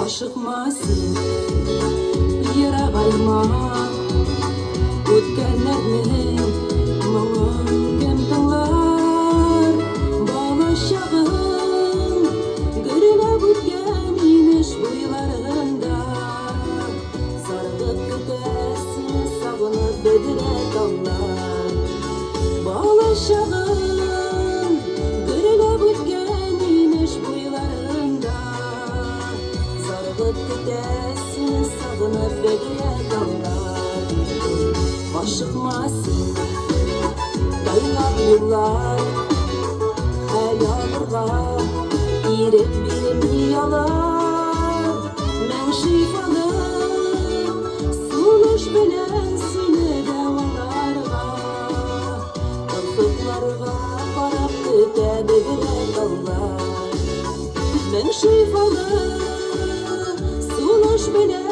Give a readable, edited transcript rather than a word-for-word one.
Ашықмасын ерақ айма, өткенлердің мұңын кім тыңлар? Бала шағын гүріліп өткен имеш бойларында, сарғып күтесін сағынып бедіре талар. Бала шағын гүріліп өткен имеш бойларында, сарғып күтесін сағынып бедіре талар. Ашықмасын тайғақ yıllar, hayalırga irip bilmi yalar. Men şifalı suluş bilen seni de olarga, ufuklarga karab küte bedire kallar. Men şifalı suluş bilen